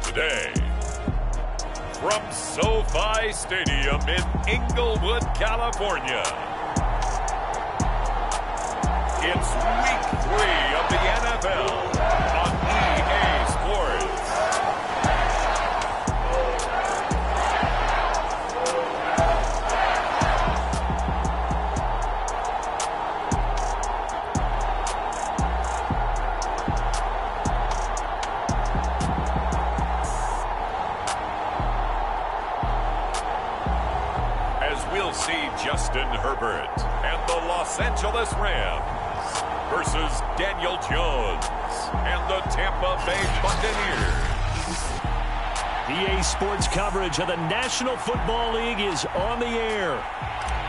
Today, from SoFi Stadium in Inglewood, California, it's Week 3 of the NFL on EA Sports. We'll see Justin Herbert and the Los Angeles Rams versus Daniel Jones and the Tampa Bay Buccaneers. EA Sports coverage of the National Football League is on the air.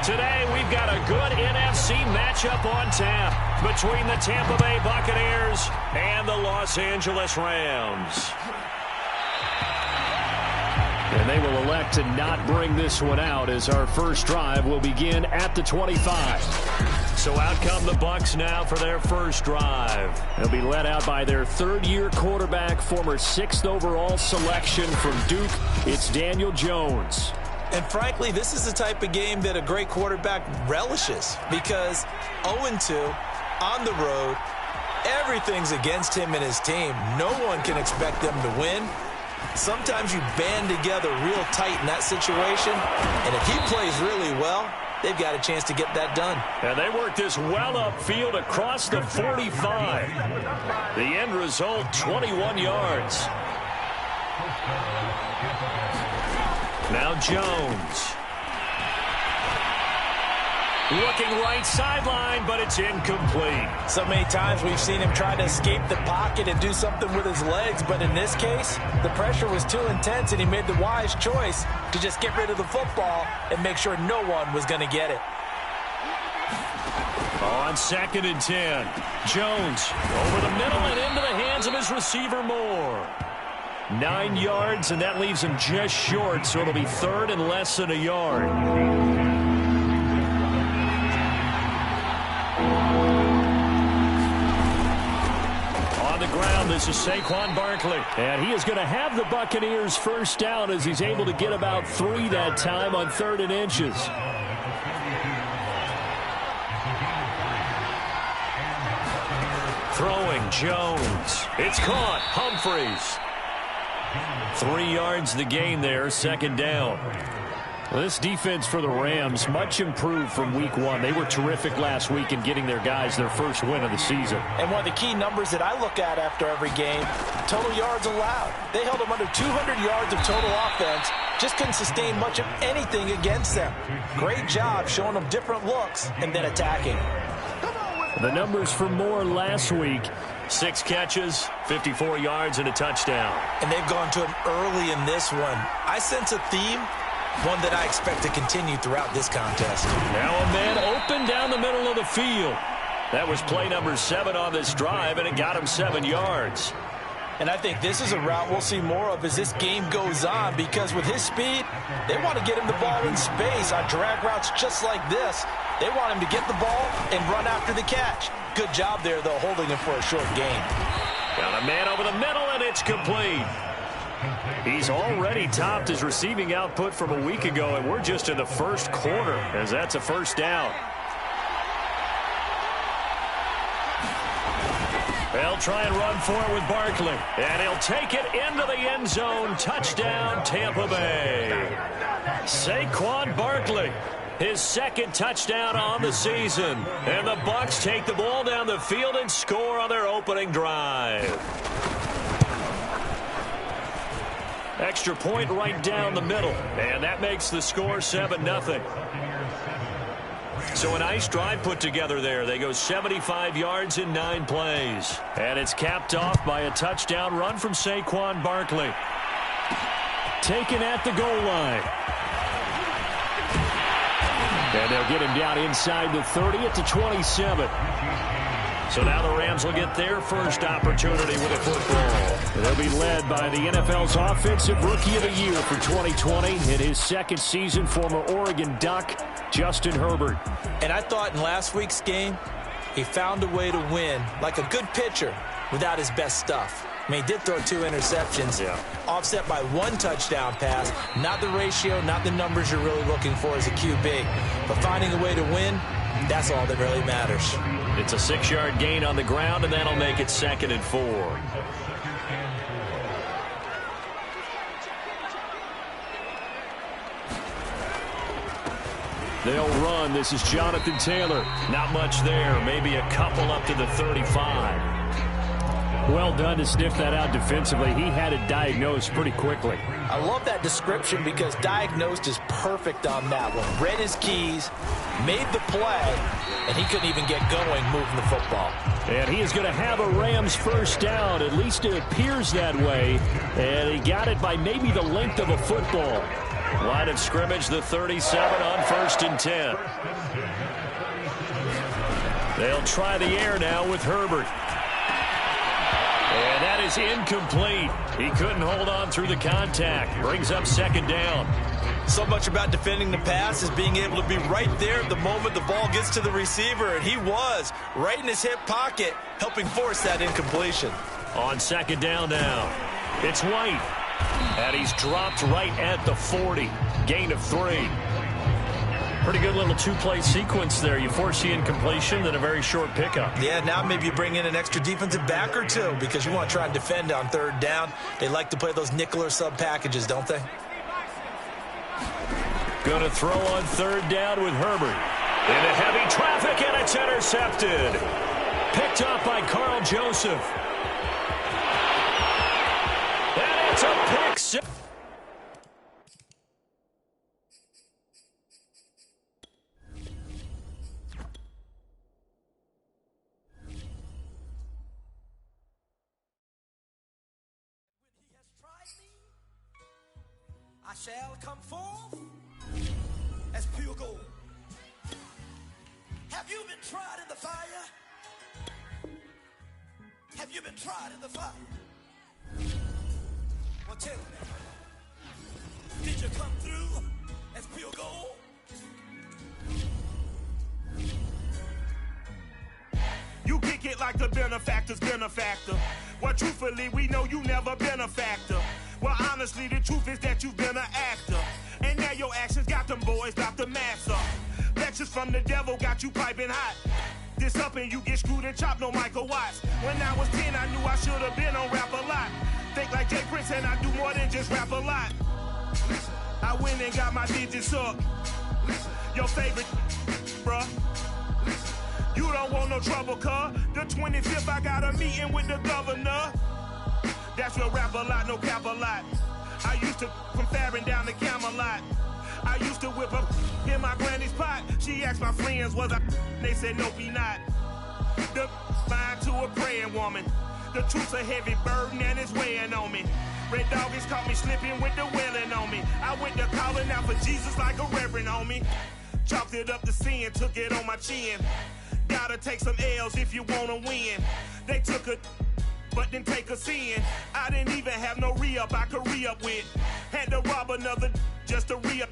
Today, we've got a good NFC matchup on tap between the Tampa Bay Buccaneers and the Los Angeles Rams. And they will elect to not bring this one out as our first drive will begin at the 25. So out come the Bucs now for their first drive. They'll be led out by their third-year quarterback, former 6th overall selection from Duke. It's Daniel Jones. And frankly, this is the type of game that a great quarterback relishes because 0-2 on the road, everything's against him and his team. No one can expect them to win. Sometimes you band together real tight in that situation, and if he plays really well, they've got a chance to get that done. And they work this well upfield across the 45. The end result, 21 yards. Now Jones. Looking right sideline, but it's incomplete. So many times we've seen him try to escape the pocket and do something with his legs, but in this case, the pressure was too intense, and he made the wise choice to just get rid of the football and make sure no one was going to get it. On 2nd and 10, Jones over the middle and into the hands of his receiver Moore. 9 yards, and that leaves him just short, so it'll be 3rd and less than a yard. On the ground, this is Saquon Barkley. And he is going to have the Buccaneers first down as he's able to get about 3 that time on 3rd and inches. Throwing, Jones. It's caught. Humphreys. 3 yards the gain there, 2nd down. Well, this defense for the Rams, much improved from Week 1. They were terrific last week in getting their guys their first win of the season. And one of the key numbers that I look at after every game, total yards allowed. They held them under 200 yards of total offense, just couldn't sustain much of anything against them. Great job showing them different looks and then attacking. The numbers for Moore last week, 6 catches, 54 yards, and a touchdown. And they've gone to him early in this one. I sense a theme, one that I expect to continue throughout this contest. Now a man open down the middle of the field. That was play number 7 on this drive, and it got him 7 yards. And I think this is a route we'll see more of as this game goes on, because with his speed, they want to get him the ball in space on drag routes just like this. They want him to get the ball and run after the catch. Good job there, though, holding him for a short gain. Got a man over the middle, and it's complete. He's already topped his receiving output from a week ago, and we're just in the first quarter as that's a first down. They'll try and run for it with Barkley, and he'll take it into the end zone. Touchdown, Tampa Bay. Saquon Barkley, his 2nd touchdown on the season, and the Bucs take the ball down the field and score on their opening drive. Extra point right down the middle, and that makes the score 7-0. So a nice drive put together there. They go 75 yards in 9 plays. And it's capped off by a touchdown run from Saquon Barkley. Taken at the goal line. And they'll get him down inside the 30 at the 27. So now the Rams will get their first opportunity with a football. They'll be led by the NFL's Offensive Rookie of the Year for 2020 in his 2nd season, former Oregon Duck, Justin Herbert. And I thought in last week's game, He found a way to win like a good pitcher without his best stuff. I mean, he did throw 2 interceptions, offset by 1 touchdown pass. Not the ratio, not the numbers you're really looking for as a QB. But finding a way to win, that's all that really matters. It's a 6-yard gain on the ground, and that'll make it 2nd and 4. They'll run. This is Jonathan Taylor. Not much there. Maybe a couple up to the 35. Well done to sniff that out defensively. He had it diagnosed pretty quickly. I love that description because diagnosed is perfect on that one. Read his keys, made the play, and he couldn't even get going moving the football. And he is going to have a Rams first down. At least it appears that way. And he got it by maybe the length of a football. Line of scrimmage, the 37 on 1st and 10. They'll try the air now with Herbert. And that is incomplete. He couldn't hold on through the contact. Brings up 2nd down. So much about defending the pass is being able to be right there at the moment the ball gets to the receiver. And he was right in his hip pocket, helping force that incompletion. On 2nd down now, it's White. And he's dropped right at the 40. Gain of 3. Pretty good little 2-play sequence there. You force the incompletion, then a very short pickup. Yeah, now maybe you bring in an extra defensive back or 2 because you want to try and defend on 3rd down. They like to play those nickel or sub packages, don't they? Going to throw on 3rd down with Herbert. Into heavy traffic, and it's intercepted. Picked up by Carl Joseph. And it's a pick six. I shall come forth as pure gold. Have you been tried in the fire? Have you been tried in the fire? Well, tell me, did you come through as pure gold? You kick it like the benefactor's benefactor. Well, truthfully, we know you never been a factor. Well, honestly, the truth is that you've been an actor. And now your actions got them boys, got the mask up. Lectures from the devil got you piping hot. This up and you get screwed and chopped, no Michael Watts. When I was 10, I knew I should have been on rap a lot. Think like Jay Prince and I do more than just rap a lot. I went and got my digits up. Your favorite, bruh. You don't want no trouble, cuz. The 25th, I got a meeting with the governor. That's real rap a lot, no cap a lot. I used to from Farron down to Camelot. I used to whip up in my granny's pot. She asked my friends, was I? They said, nope, he not. The line to a praying woman. The truth's a heavy burden and it's weighing on me. Red Doggies caught me slipping with the wailing on me. I went to calling out for Jesus like a reverend on me. Chalked it up to sin, took it on my chin. Gotta take some L's if you wanna win. They took a but didn't take us in. I didn't even have no re-up I could re-up with. Had to rob another just to re-up.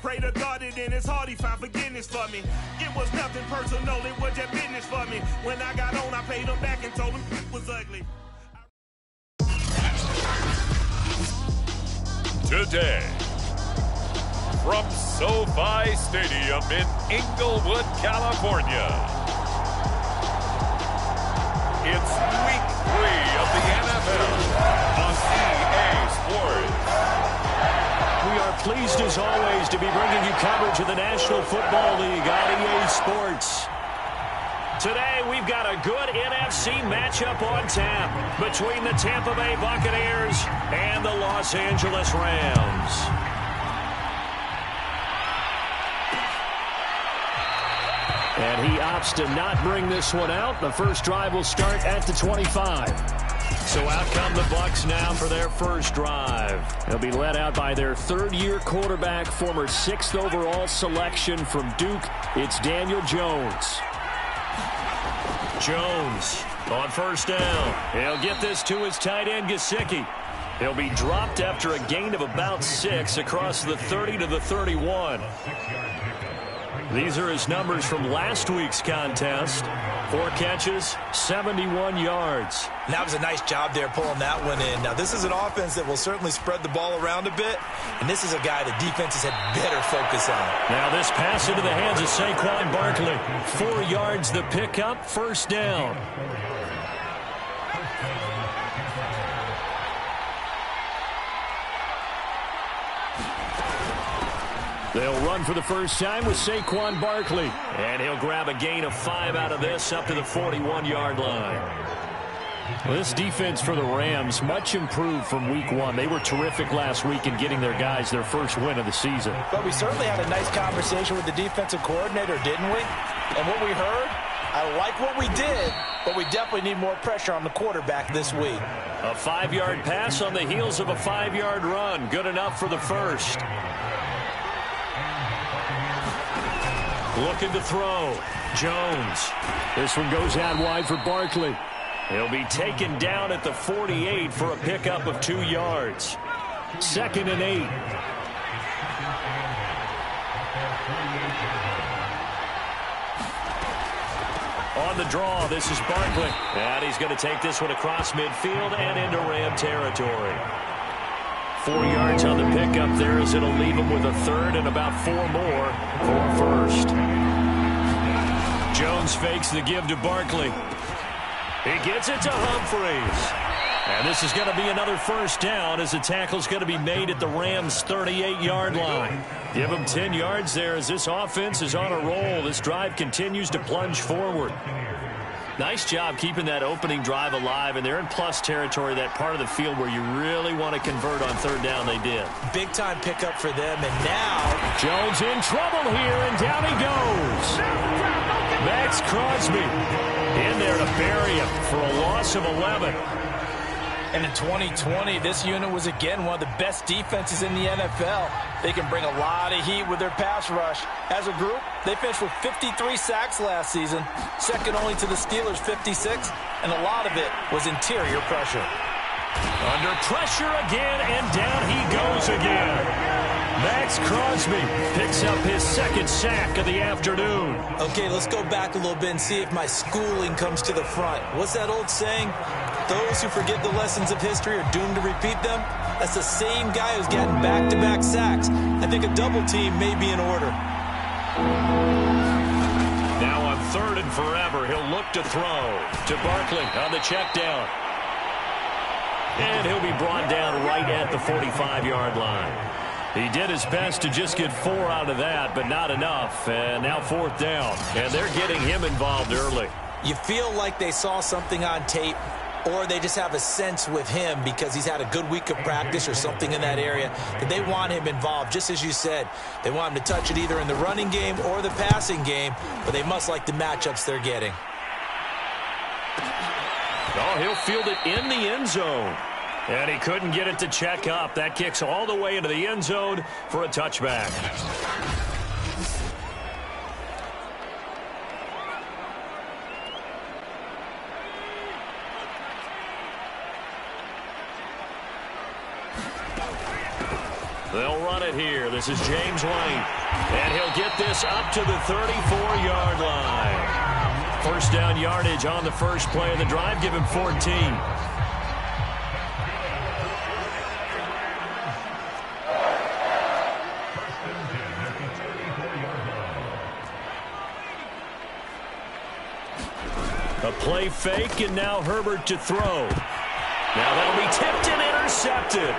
Pray to God that in his heart he found forgiveness for me. It was nothing personal, it was just business for me. When I got on, I paid him back and told him it was ugly. Today, from SoFi Stadium in Inglewood, California, it's Week 3 of the NFL on EA Sports. We are pleased, as always, to be bringing you coverage of the National Football League on EA Sports. Today, we've got a good NFC matchup on tap between the Tampa Bay Buccaneers and the Los Angeles Rams. And he opts to not bring this one out. The first drive will start at the 25. So out come the Bucs now for their first drive. They'll be led out by their third-year quarterback, former 6th overall selection from Duke. It's Daniel Jones. Jones on first down. He'll get this to his tight end, Gesicki. He'll be dropped after a gain of about 6 across the 30 to the 31. These are his numbers from last week's contest. 4 catches, 71 yards. That was a nice job there pulling that one in. Now, this is an offense that will certainly spread the ball around a bit, and this is a guy the defenses had better focus on. Now this pass into the hands of Saquon Barkley. 4 yards the pickup, first down. They'll run for the first time with Saquon Barkley. And he'll grab a gain of 5 out of this up to the 41-yard line. Well, this defense for the Rams, much improved from week 1. They were terrific last week in getting their guys their first win of the season. But we certainly had a nice conversation with the defensive coordinator, didn't we? And what we heard, I like what we did, but we definitely need more pressure on the quarterback this week. A 5-yard pass on the heels of a 5-yard run. Good enough for the first. Looking to throw. Jones. This one goes out wide for Barkley. He'll be taken down at the 48 for a pickup of 2 yards. 2nd and 8. On the draw, this is Barkley. And he's going to take this one across midfield and into Ram territory. 4 yards on the pickup there as it'll leave him with a 3rd and about 4 more for a first. Jones fakes the give to Barkley. He gets it to Humphries. And this is going to be another first down as the tackle's going to be made at the Rams' 38-yard line. Give him 10 yards there as this offense is on a roll. This drive continues to plunge forward. Nice job keeping that opening drive alive, and they're in plus territory, that part of the field where you really want to convert on 3rd down. They did. Big-time pickup for them, and now Jones in trouble here, and down he goes. Max Crosby in there to bury him for a loss of 11. And in 2020, this unit was again one of the best defenses in the NFL. They can bring a lot of heat with their pass rush. As a group, they finished with 53 sacks last season, second only to the Steelers' 56, and a lot of it was interior pressure. Under pressure again, and down he goes again. Max Crosby picks up his 2nd sack of the afternoon. Okay, let's go back a little bit and see if my schooling comes to the front. What's that old saying? Those who forget the lessons of history are doomed to repeat them. That's the same guy who's getting back-to-back sacks. I think a double team may be in order. Now on 3rd and forever, he'll look to throw to Barkley on the check down. And he'll be brought down right at the 45-yard line. He did his best to just get 4 out of that, but not enough. And now 4th down. And they're getting him involved early. You feel like they saw something on tape, or they just have a sense with him because he's had a good week of practice or something in that area that they want him involved. Just as you said, they want him to touch it either in the running game or the passing game, but they must like the matchups they're getting. Oh, he'll field it in the end zone. And he couldn't get it to check up. That kicks all the way into the end zone for a touchback. They'll run it here. This is James White. And he'll get this up to the 34-yard line. First down yardage on the first play of the drive. Give him 14. A play fake, and now Herbert to throw. Now that'll be tipped and intercepted.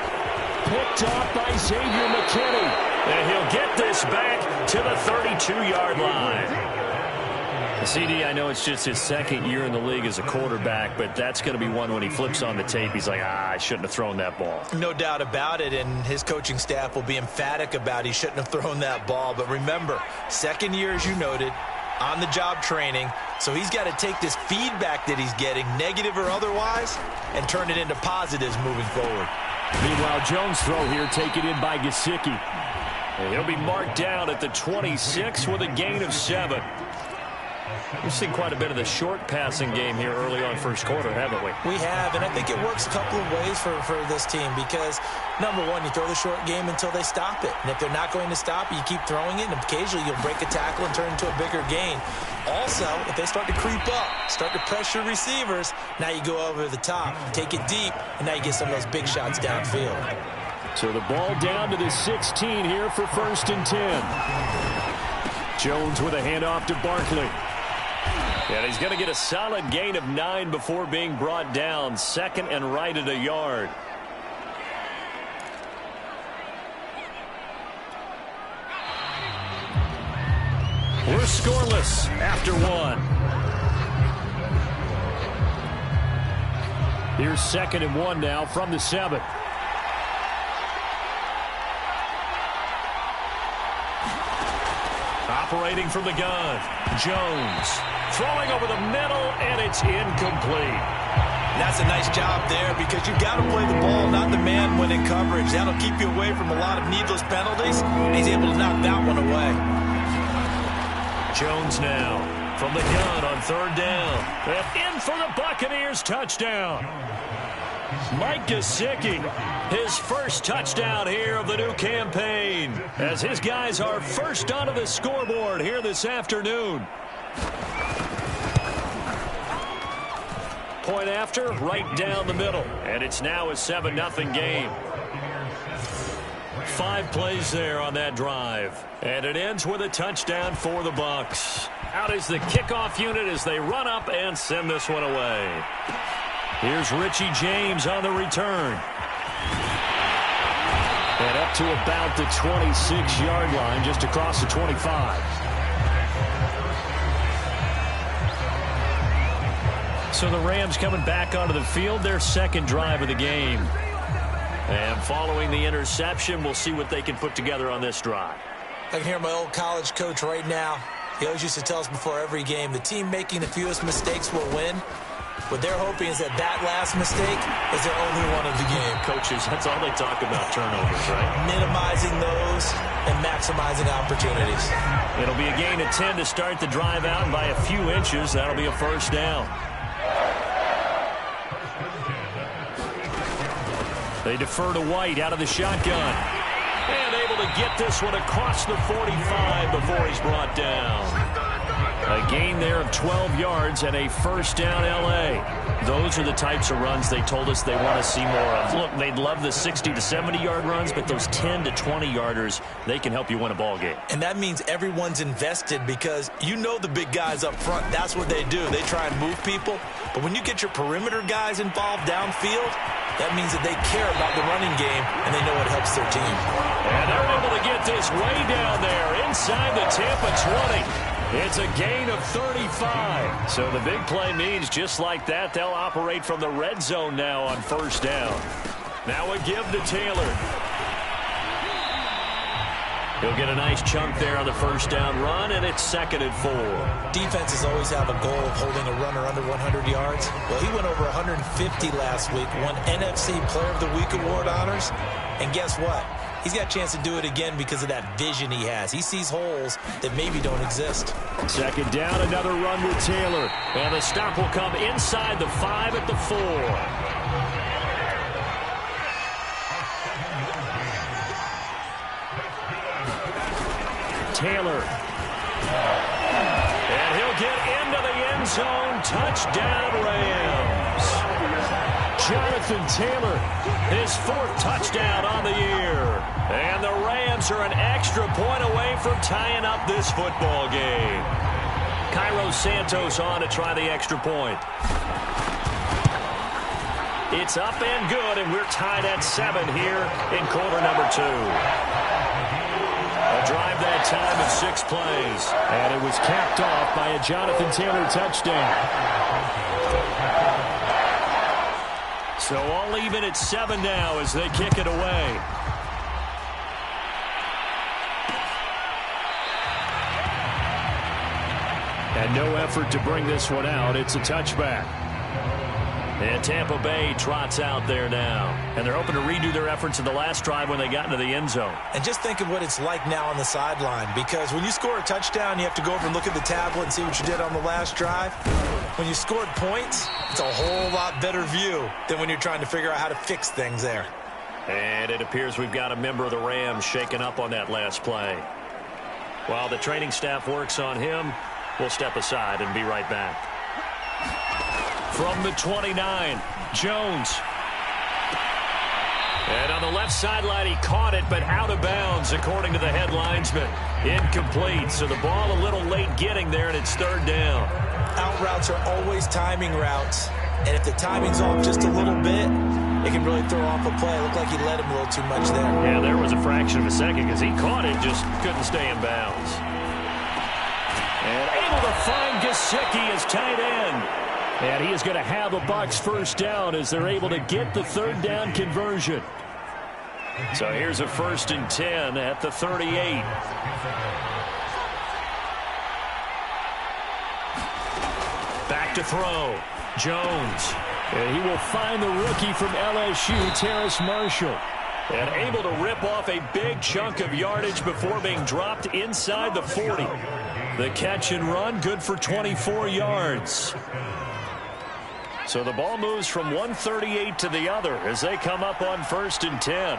Picked off by Xavier McKinney. And he'll get this back to the 32-yard line. CD, I know it's just his 2nd year in the league as a quarterback, but that's going to be one when he flips on the tape. He's like, I shouldn't have thrown that ball. No doubt about it, and his coaching staff will be emphatic about he shouldn't have thrown that ball. But remember, 2nd year, as you noted, on-the-job training, so he's got to take this feedback that he's getting, negative or otherwise, and turn it into positives moving forward. Meanwhile, Jones' throw here taken in by Gesicki. And he'll be marked down at the 26 with a gain of 7. We've seen quite a bit of the short passing game here early on first quarter, haven't we? We have, and I think it works a couple of ways for this team because, number one, you throw the short game until they stop it. And if they're not going to stop it, you keep throwing it, and occasionally you'll break a tackle and turn it into a bigger gain. Also, if they start to creep up, start to pressure receivers, now you go over the top, take it deep, and now you get some of those big shots downfield. So the ball down to the 16 here for 1st and 10. Jones with a handoff to Barkley. And he's going to get a solid gain of 9 before being brought down. 2nd and right at a yard. We're scoreless after 1. Here's 2nd and 1 now from the 7. Operating from the gun, Jones throwing over the middle, and it's incomplete. That's a nice job there because you've got to play the ball, not the man when in coverage. That'll keep you away from a lot of needless penalties, and he's able to knock that one away. Jones now from the gun on 3rd down. And in for the Buccaneers touchdown. Mike Gesicki, his first touchdown here of the new campaign, as his guys are first onto the scoreboard here this afternoon. Point after, right down the middle, and it's now a 7-0 game. 5 plays there on that drive, and it ends with a touchdown for the Bucs. Out is the kickoff unit as they run up and send this one away. Here's Richie James on the return. And up to about the 26-yard line, just across the 25. So the Rams coming back onto the field, their 2nd drive of the game. And following the interception, we'll see what they can put together on this drive. I can hear my old college coach right now. He always used to tell us before every game, the team making the fewest mistakes will win. What they're hoping is that last mistake is their only one of the game. Coaches, that's all they talk about, turnovers, right? Minimizing those and maximizing opportunities. It'll be a gain of 10 to start the drive out, and by a few inches, that'll be a 1st down. They defer to White out of the shotgun. And able to get this one across the 45 before he's brought down. A gain there of 12 yards and a 1st down L.A. Those are the types of runs they told us they want to see more of. Look, they'd love the 60 to 70-yard runs, but those 10 to 20-yarders, they can help you win a ball game. And that means everyone's invested because you know the big guys up front, that's what they do. They try and move people. But when you get your perimeter guys involved downfield, that means that they care about the running game and they know it helps their team. And they're able to get this way down there inside the Tampa 20. It's a gain of 35. So the big play means just like that, they'll operate from the red zone now on 1st down. Now a give to Taylor. He'll get a nice chunk there on the 1st down run, and it's 2nd and 4. Defenses always have a goal of holding a runner under 100 yards. Well, he went over 150 last week, won NFC Player of the Week award honors. And guess what? He's got a chance to do it again because of that vision he has. He sees holes that maybe don't exist. 2nd down, another run with Taylor. And the stop will come inside the 5 at the 4. Taylor. And he'll get into the end zone. Touchdown, Rams. Jonathan Taylor, his 4th touchdown on the year. And the Rams are an extra point away from tying up this football game. Cairo Santos on to try the extra point. It's up and good, and we're tied at 7 here in quarter number 2. A drive that time of 6 plays. And it was capped off by a Jonathan Taylor touchdown. So all even at 7 now as they kick it away. And no effort to bring this one out. It's a touchback. And Tampa Bay trots out there now. And they're hoping to redo their efforts in the last drive when they got into the end zone. And just think of what it's like now on the sideline, because when you score a touchdown, you have to go over and look at the tablet and see what you did on the last drive. When you scored points, it's a whole lot better view than when you're trying to figure out how to fix things there. And it appears we've got a member of the Rams shaken up on that last play. While the training staff works on him, we'll step aside and be right back. From the 29, Jones. And on the left sideline, he caught it, but out of bounds, according to the head linesman. Incomplete, so the ball a little late getting there, and it's third down. Out routes are always timing routes, and if the timing's off just a little bit, it can really throw off a play. It looked like he let him a little too much there. Yeah, there was a fraction of a second because he caught it, just couldn't stay in bounds. And able to find Gesicki as tight end. And he is going to have a Bucs first down as they're able to get the third down conversion. So here's a 1st and 10 at the 38. Back to throw. Jones. And he will find the rookie from LSU, Terrace Marshall. And able to rip off a big chunk of yardage before being dropped inside the 40. The catch and run, good for 24 yards. So the ball moves from 138 to the other as they come up on 1st and 10.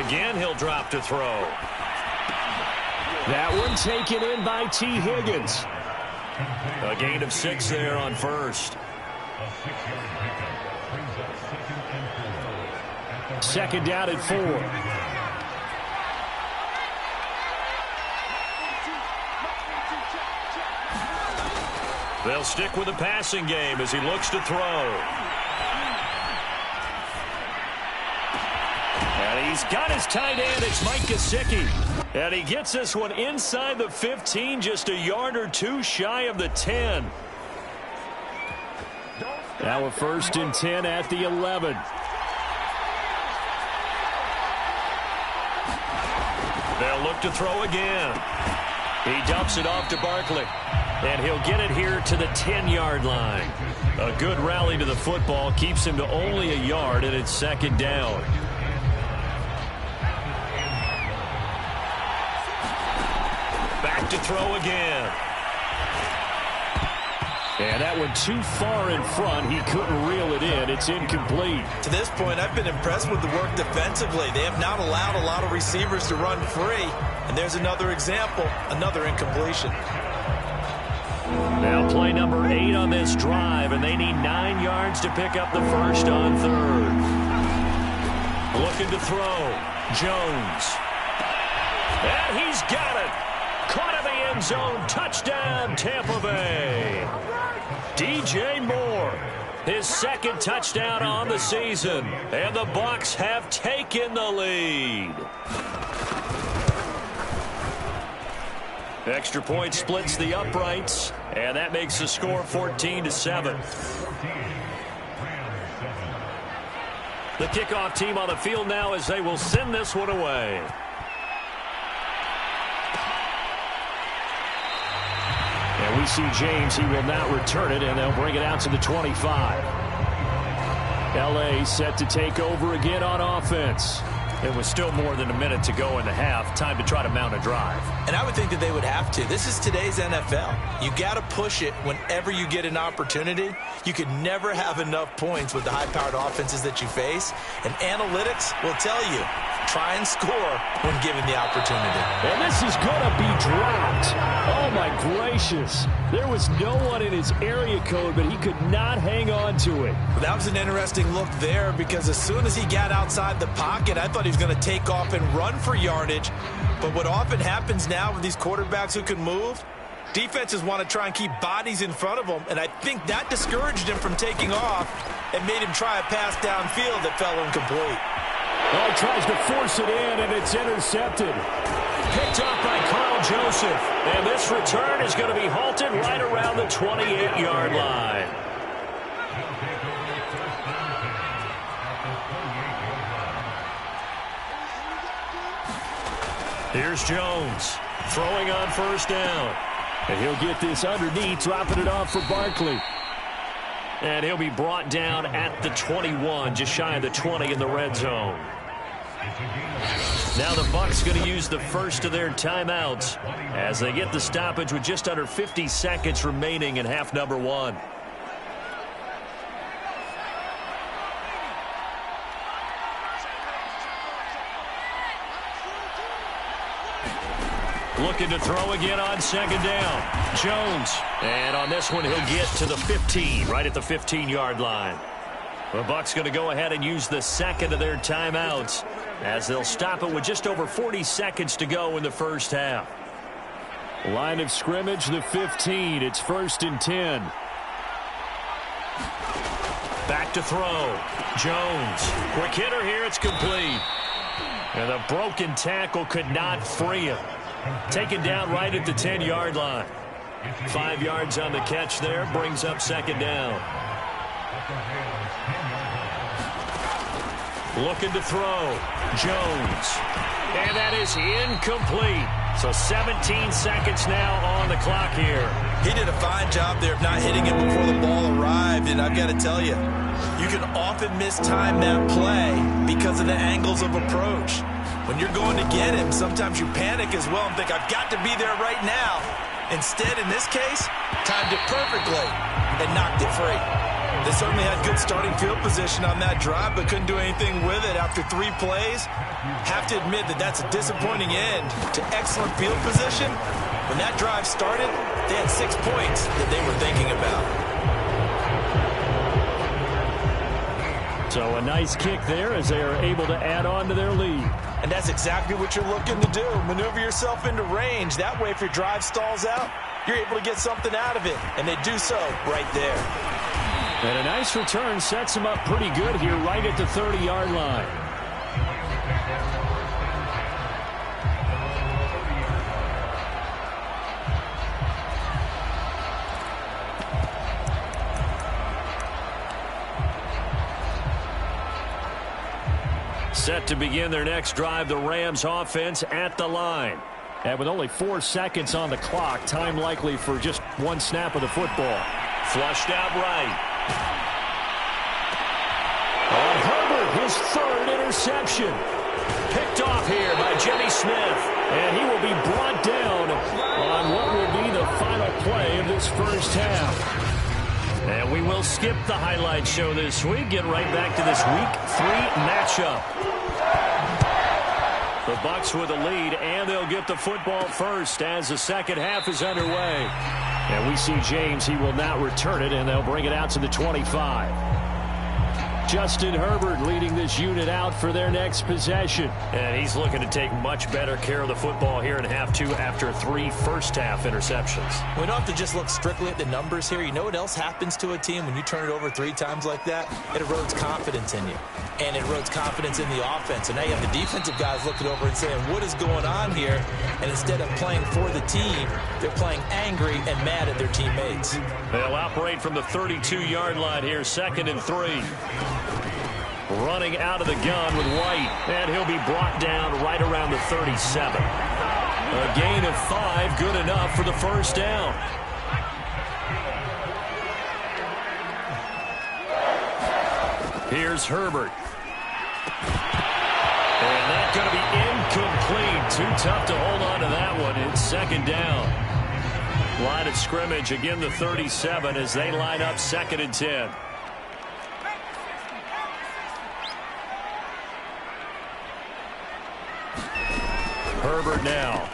Again, he'll drop to throw. That one taken in by T. Higgins. A gain of 6 there on first. 2nd down at 4. They'll stick with the passing game as he looks to throw. And he's got his tight end. It's Mike Gesicki. And he gets this one inside the 15, just a yard or two shy of the 10. Now a 1st and 10 at the 11. They'll look to throw again. He dumps it off to Barkley. And he'll get it here to the 10-yard line. A good rally to the football keeps him to only a yard, and it's 2nd down. Back to throw again. And that one too far in front. He couldn't reel it in. It's incomplete. To this point, I've been impressed with the work defensively. They have not allowed a lot of receivers to run free. And there's another example, another incompletion. Now play number 8 on this drive, and they need 9 yards to pick up the first on 3rd. Looking to throw. Jones. And he's got it. Caught in the end zone. Touchdown, Tampa Bay. DJ Moore, his 2nd touchdown on the season. And the Bucs have taken the lead. Extra point splits the uprights, and that makes the score 14-7. The kickoff team on the field now as they will send this one away. And we see James. He will not return it, and they'll bring it out to the 25. L.A. set to take over again on offense. There was still more than a minute to go in the half. Time to try to mount a drive. And I would think that they would have to. This is today's NFL. You got to push it whenever you get an opportunity. You could never have enough points with the high-powered offenses that you face. And analytics will tell you, try and score when given the opportunity. And this is going to be dropped. Oh, my gracious. There was no one in his area code, but he could not hang on to it. Well, that was an interesting look there because as soon as he got outside the pocket, I thought he was going to take off and run for yardage. But what often happens now with these quarterbacks who can move, defenses want to try and keep bodies in front of them, and I think that discouraged him from taking off and made him try a pass downfield that fell incomplete. Well, he tries to force it in, and it's intercepted. Picked up by Carl Joseph. And this return is going to be halted right around the 28-yard line. Here's Jones throwing on first down. And he'll get this underneath, dropping it off for Barkley. And he'll be brought down at the 21, just shy of the 20 in the red zone. Now the Bucs going to use the first of their timeouts as they get the stoppage with just under 50 seconds remaining in half number 1. Looking to throw again on second down. Jones. And on this one, he'll get to the 15, right at the 15-yard line. The Bucs going to go ahead and use the second of their timeouts as they'll stop it with just over 40 seconds to go in the first half. Line of scrimmage, the 15. It's 1st and 10. Back to throw. Jones. Quick hitter here. It's complete. And the broken tackle could not free him. Taken down right at the 10-yard line. 5 yards on the catch there. Brings up second down. Looking to throw. Jones. And that is incomplete. So 17 seconds now on the clock here. He did a fine job there of not hitting it before the ball arrived. And I've got to tell you, you can often mistime that play because of the angles of approach. When you're going to get him, sometimes you panic as well and think, I've got to be there right now. Instead, in this case, timed it perfectly and knocked it free. They certainly had good starting field position on that drive, but couldn't do anything with it after 3 plays. Have to admit that that's a disappointing end to excellent field position. When that drive started, they had 6 points that they were thinking about. So a nice kick there as they are able to add on to their lead. And that's exactly what you're looking to do. Maneuver yourself into range. That way, if your drive stalls out, you're able to get something out of it. And they do so right there. And a nice return sets them up pretty good here right at the 30-yard line. Set to begin their next drive, the Rams offense at the line. And with only 4 seconds on the clock, time likely for just 1 snap of the football. Flushed out right. On Herbert, his 3rd interception. Picked off here by Jimmy Smith. And he will be brought down on what will be the final play of this first half. And we will skip the highlight show this week. Get right back to this Week 3 matchup. The Bucs with a lead, and they'll get the football first as the second half is underway. And we see James. He will not return it, and they'll bring it out to the 25. Justin Herbert leading this unit out for their next possession. And he's looking to take much better care of the football here in half 2 after 3 first-half interceptions. We don't have to just look strictly at the numbers here. You know what else happens to a team when you turn it over 3 times like that? It erodes confidence in you. And it erodes confidence in the offense. And now you have the defensive guys looking over and saying, what is going on here? And instead of playing for the team, they're playing angry and mad at their teammates. They'll operate from the 32-yard line here, 2nd and 3. Running out of the gun with White, and he'll be brought down right around the 37. A gain of 5, good enough for the first down. Here's Herbert. And that's going to be incomplete. Too tough to hold on to that one. It's 2nd down. Line of scrimmage, again the 37 as they line up 2nd and 10. Herbert now.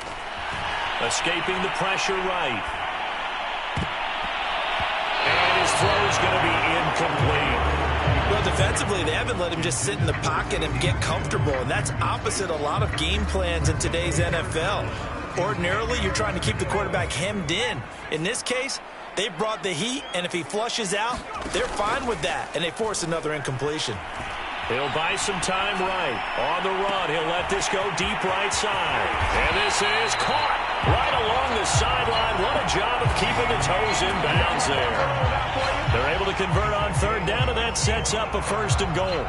Escaping the pressure right. And his throw is going to be incomplete. Well, defensively, they haven't let him just sit in the pocket and get comfortable, and that's opposite a lot of game plans in today's NFL. Ordinarily, you're trying to keep the quarterback hemmed in. In this case, they brought the heat, and if he flushes out, they're fine with that, and they force another incompletion. He'll buy some time right. On the run, he'll let this go deep right side. And this is caught right along the sideline. What a job of keeping the toes in bounds there. They're able to convert on 3rd down, and that sets up a 1st and goal.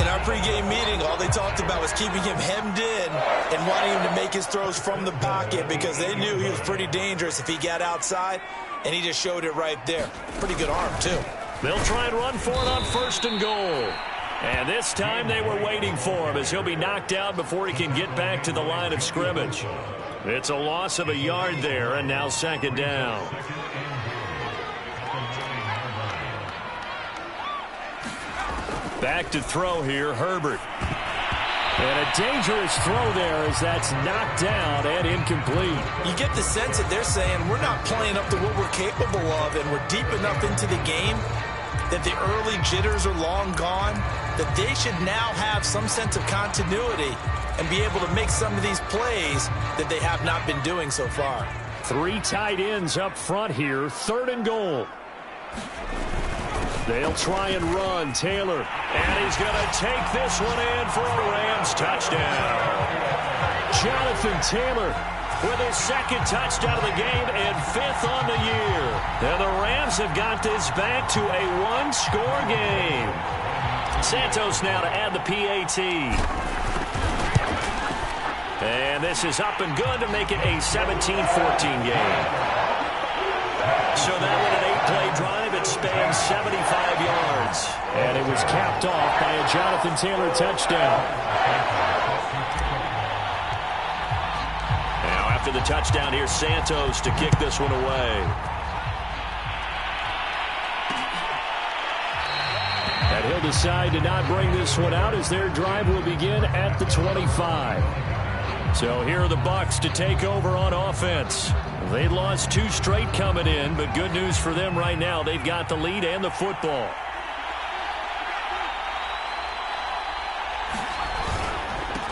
In our pregame meeting, all they talked about was keeping him hemmed in and wanting him to make his throws from the pocket because they knew he was pretty dangerous if he got outside, and he just showed it right there. Pretty good arm, too. They'll try and run for it on 1st and goal. And this time they were waiting for him as he'll be knocked out before he can get back to the line of scrimmage. It's a loss of a yard there, and now 2nd down. Back to throw here, Herbert. And a dangerous throw there as that's knocked down and incomplete. You get the sense that they're saying we're not playing up to what we're capable of, and we're deep enough into the game that the early jitters are long gone, that they should now have some sense of continuity and be able to make some of these plays that they have not been doing so far. 3 tight ends up front here, 3rd and goal. They'll try and run. Taylor. And he's going to take this one in for a Rams touchdown. Jonathan Taylor with his 2nd touchdown of the game and 5th on the year. And the Rams have got this back to a 1-score game. Santos now to add the PAT. And this is up and good to make it a 17-14 game. So that with an 8-play drive, it spans 75 yards. And it was capped off by a Jonathan Taylor touchdown. Now after the touchdown, here's Santos to kick this one away. And he'll decide to not bring this one out as their drive will begin at the 25. So here are the Bucs to take over on offense. They lost 2 straight coming in, but good news for them right now. They've got the lead and the football.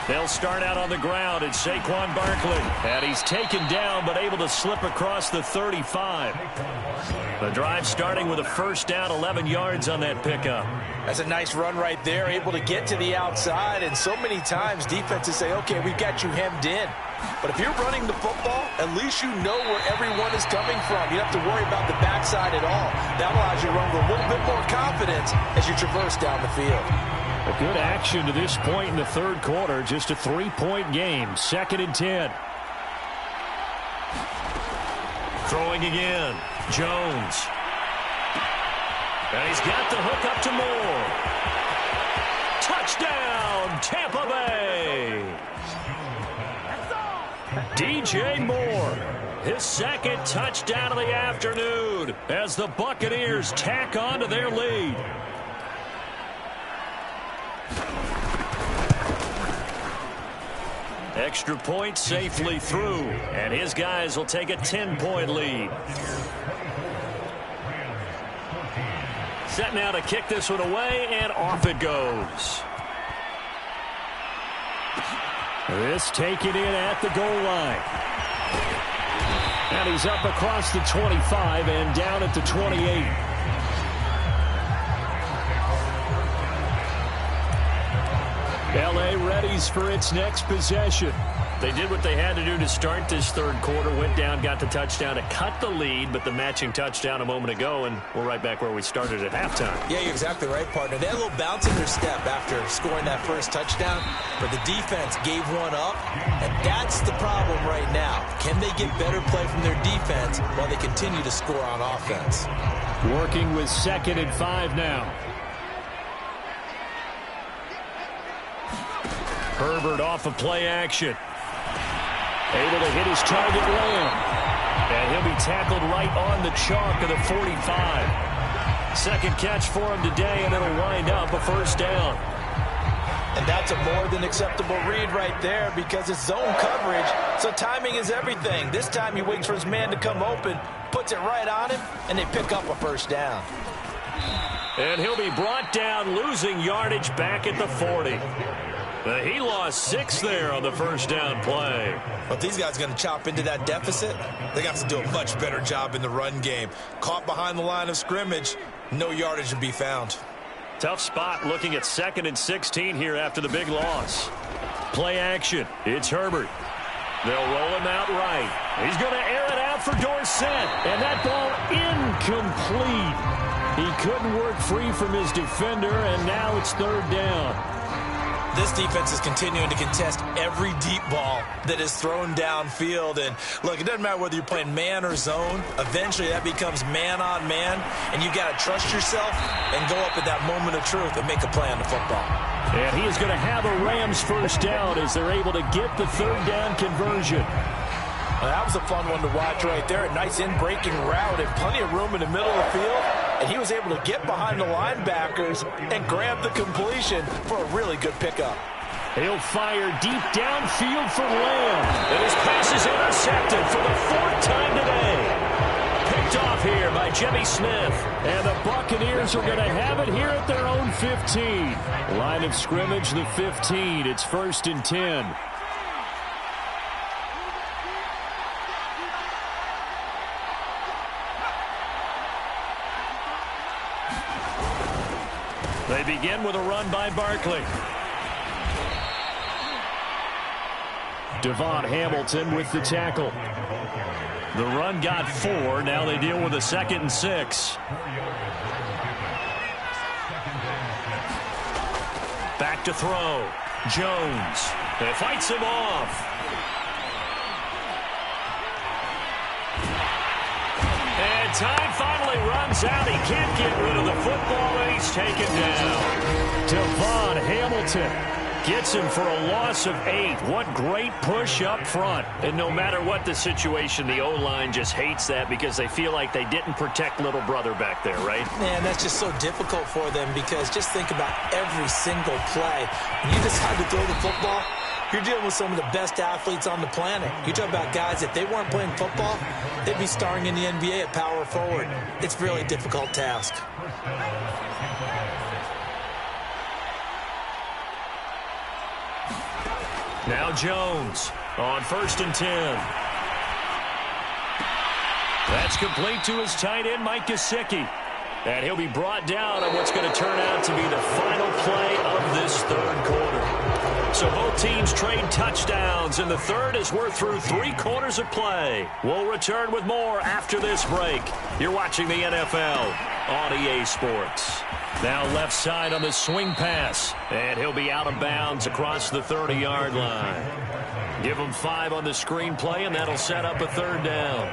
They'll start out on the ground. It's Saquon Barkley. And he's taken down, but able to slip across the 35. The drive starting with a 1st down, 11 yards on that pickup. That's a nice run right there, able to get to the outside. And so many times defenses say, okay, we've got you hemmed in. But if you're running the football, at least you know where everyone is coming from. You don't have to worry about the backside at all. That allows you to run with a little bit more confidence as you traverse down the field. A good action to this point in the 3rd quarter. Just a 3-point game. 2nd and 10. Throwing again. Jones. And he's got the hook up to Moore. Touchdown, Tampa Bay. DJ Moore, his 2nd touchdown of the afternoon as the Buccaneers tack on to their lead. Extra point safely through, and his guys will take a 10-point lead. Set now to kick this one away, and off it goes. This taken in at the goal line. And he's up across the 25 and down at the 28. L.A. readies for its next possession. They did what they had to do to start this 3rd quarter. Went down, got the touchdown to cut the lead, but the matching touchdown a moment ago, and we're right back where we started at halftime. Yeah, you're exactly right, partner. They had a little bounce in their step after scoring that 1st touchdown, but the defense gave one up, and that's the problem right now. Can they get better play from their defense while they continue to score on offense? Working with 2nd and 5 now. Herbert off of play action. Able to hit his target Lamb. And he'll be tackled right on the chalk of the 45. 2nd catch for him today, and it'll wind up a 1st down. And that's a more than acceptable read right there because it's zone coverage, so timing is everything. This time he waits for his man to come open, puts it right on him, and they pick up a 1st down. And he'll be brought down, losing yardage back at the 40. He lost 6 there on the 1st down play. But these guys are going to chop into that deficit. They got to do a much better job in the run game. Caught behind the line of scrimmage, no yardage to be found. Tough spot looking at 2nd and 16 here after the big loss. Play action. It's Herbert. They'll roll him out right. He's going to air it out for Dorsett. And that ball incomplete. He couldn't work free from his defender, and now it's 3rd down. this defense is continuing to contest every deep ball that is thrown downfield. And look, it doesn't matter whether you're playing man or zone. Eventually that becomes man on man, and you got to trust yourself and go up at that moment of truth and make a play on the football. And he is going to have a Rams first down as they're able to get the third down conversion. Well, that was a fun one to watch right there. A nice in-breaking route and plenty of room in the middle of the field. And he was able to get behind the linebackers and grab the completion for a really good pickup. He'll fire deep downfield for Lamb. And his pass is intercepted for the fourth time today. Picked off here by Jimmy Smith. And the Buccaneers are going to have it here at their own 15. Line of scrimmage, the 15. It's 1st and 10. They begin with a run by Barkley. Devon Hamilton with the tackle. The run got 4. Now they deal with a 2nd and 6. Back to throw. Jones. It fights him off. And time finally runs out. He can't get rid of the football, and he's taken down. Devon Hamilton gets him for a loss of 8. What great push up front. And no matter what the situation, the O-line just hates that because they feel like they didn't protect little brother back there, right? Man, that's just so difficult for them because just think about every single play. When you decide to throw the football, you're dealing with some of the best athletes on the planet. You talk about guys, if they weren't playing football, they'd be starring in the NBA at power forward. It's a really difficult task. Now Jones on 1st and 10. That's complete to his tight end, Mike Gesicki. And he'll be brought down on what's going to turn out to be the final play of this third quarter. So both teams trade touchdowns, and the third as we're through 3 quarters of play. We'll return with more after this break. You're watching the NFL on EA Sports. Now left side on the swing pass, and he'll be out of bounds across the 30-yard line. Give him 5 on the screenplay, and that'll set up a third down.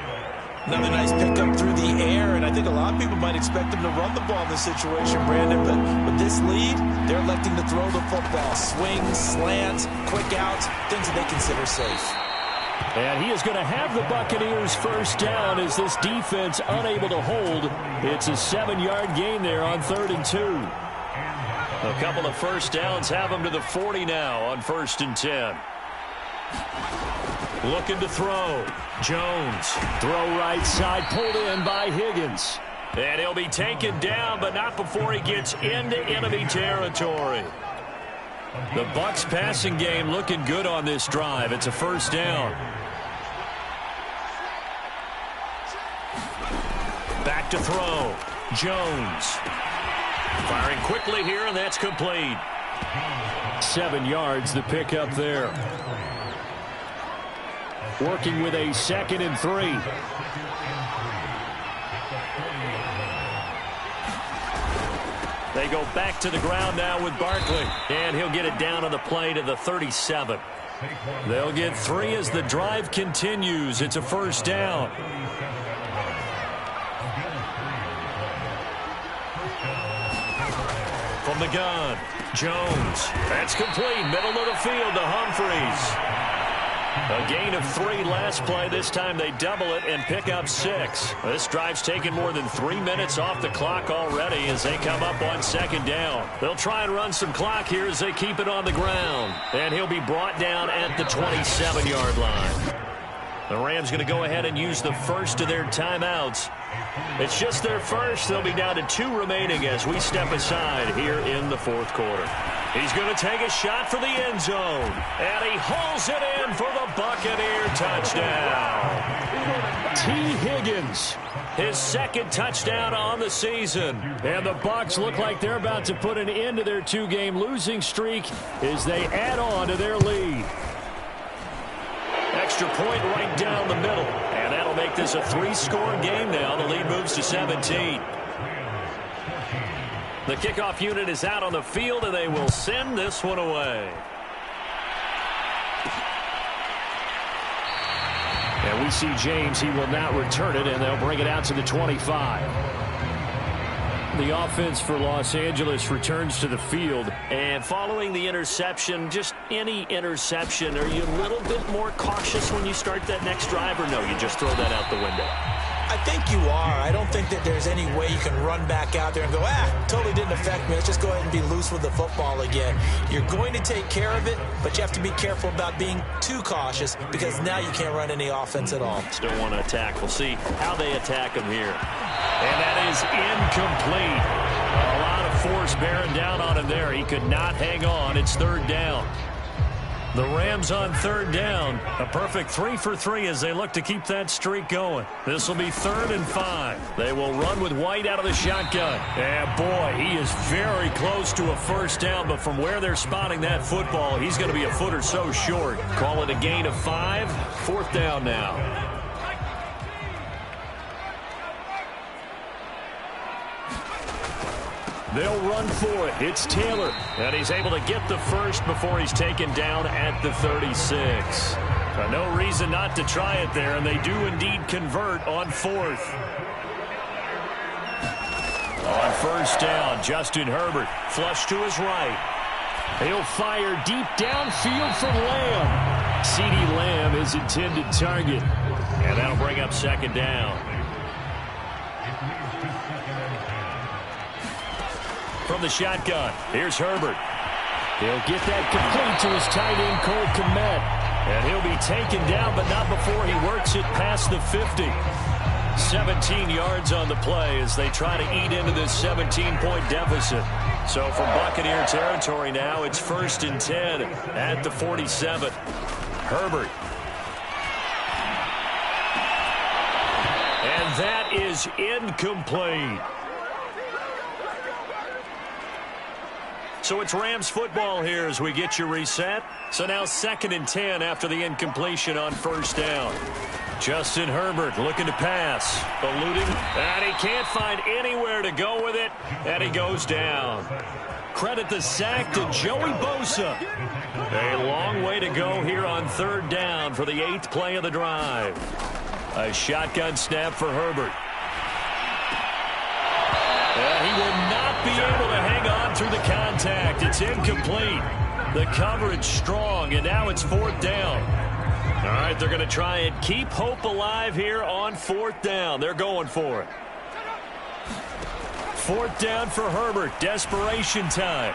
Another nice pickup through the air, and I think a lot of people might expect them to run the ball in this situation, Brandon, but with this lead, they're electing to throw the football. Swings, slants, quick outs, things that they consider safe. And he is going to have the Buccaneers first down as this defense unable to hold. It's a 7-yard gain there on 3rd and 2. A couple of first downs have them to the 40 now on 1st and 10. Looking to throw. Jones. Throw right side, pulled in by Higgins. And he'll be taken down, but not before he gets into enemy territory. The Bucs passing game looking good on this drive. It's a first down. Back to throw. Jones. Firing quickly here, and that's complete. 7 yards, the pickup there. Working with a 2nd and 3. They go back to the ground now with Barkley. And he'll get it down on the play to the 37. They'll get 3 as the drive continues. It's a first down. From the gun, Jones. That's complete. Middle of the field to Humphreys. A gain of 3 last play. This time they double it and pick up 6. This drive's taken more than 3 minutes off the clock already as they come up on 2nd down. They'll try and run some clock here as they keep it on the ground. And he'll be brought down at the 27-yard line. The Rams going to go ahead and use the first of their timeouts. It's just their first. They'll be down to 2 remaining as we step aside here in the 4th quarter. He's going to take a shot for the end zone. And he hauls it in for the Buccaneer touchdown. T. Higgins, his 2nd touchdown on the season. And the Bucs look like they're about to put an end to their 2-game losing streak as they add on to their lead. Extra point right down the middle. And that'll make this a 3-score game now. The lead moves to 17. The kickoff unit is out on the field, and they will send this one away. And we see James. He will now return it, and they'll bring it out to the 25. The offense for Los Angeles returns to the field. And following the interception, just any interception, are you a little bit more cautious when you start that next drive, or no, you just throw that out the window? I think you are. I don't think that there's any way you can run back out there and go, totally didn't affect me. Let's just go ahead and be loose with the football again. You're going to take care of it, but you have to be careful about being too cautious because now you can't run any offense at all. Still want to attack. We'll see how they attack him here. And that is incomplete. A lot of force bearing down on him there. He could not hang on. It's third down. The Rams on third down. A perfect 3 for 3 as they look to keep that streak going. This will be 3rd and 5. They will run with White out of the shotgun. And boy, he is very close to a first down, but from where they're spotting that football, he's going to be a foot or so short. Call it a gain of 5. 4th down now. They'll run for it. It's Taylor. And he's able to get the first before he's taken down at the 36. No reason not to try it there, and they do indeed convert on 4th. On first down, Justin Herbert flush to his right. He'll fire deep downfield from Lamb. CeeDee Lamb is intended target. And that'll bring up 2nd down. From the shotgun, here's Herbert. He'll get that complete to his tight end, Cole Kmet. And he'll be taken down, but not before he works it past the 50. 17 yards on the play as they try to eat into this 17-point deficit. So from Buccaneer territory now, it's 1st and 10 at the 47. Herbert. And that is incomplete. So it's Rams football here as we get you reset. So now 2nd and 10 after the incompletion on first down. Justin Herbert looking to pass. Eluding. And he can't find anywhere to go with it. And he goes down. Credit the sack to Joey Bosa. A long way to go here on 3rd down for the 8th play of the drive. A shotgun snap for Herbert. And he will not be able to hang on through the contact. It's incomplete. The coverage strong, and now it's 4th down. All right, they're going to try and keep hope alive here on 4th down. They're going for it. 4th down for Herbert. Desperation time.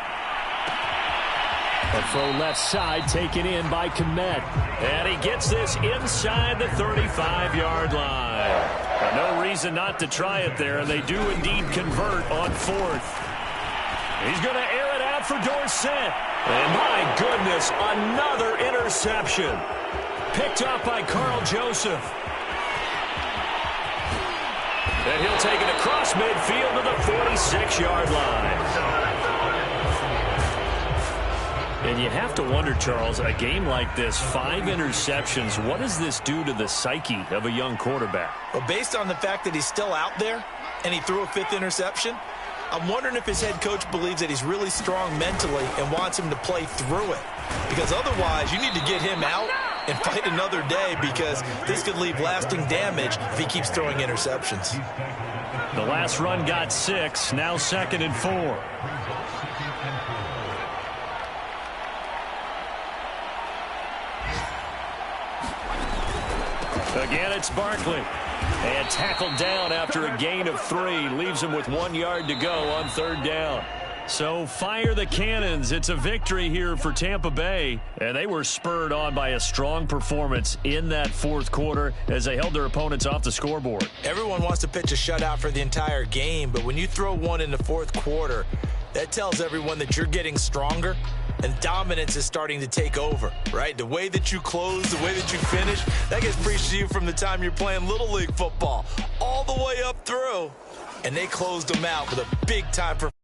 A throw left side taken in by Kmet. And he gets this inside the 35-yard line. No reason not to try it there, and they do indeed convert on 4th. He's going to air it out for Dorsett. And my goodness, another interception. Picked up by Carl Joseph. And he'll take it across midfield to the 46-yard line. And you have to wonder, Charles, a game like this, 5 interceptions, what does this do to the psyche of a young quarterback? Well, based on the fact that he's still out there and he threw a 5th interception, I'm wondering if his head coach believes that he's really strong mentally and wants him to play through it. Because otherwise, you need to get him out and fight another day because this could leave lasting damage if he keeps throwing interceptions. The last run got 6, now 2nd and 4. Again, it's Barkley. And tackled down after a gain of 3. Leaves him with 1 yard to go on 3rd down. So fire the cannons. It's a victory here for Tampa Bay. And they were spurred on by a strong performance in that 4th quarter as they held their opponents off the scoreboard. Everyone wants to pitch a shutout for the entire game, but when you throw one in the 4th quarter, that tells everyone that you're getting stronger and dominance is starting to take over, right? The way that you close, the way that you finish, that gets preached to you from the time you're playing Little League football all the way up through. And they closed them out with a big-time performance.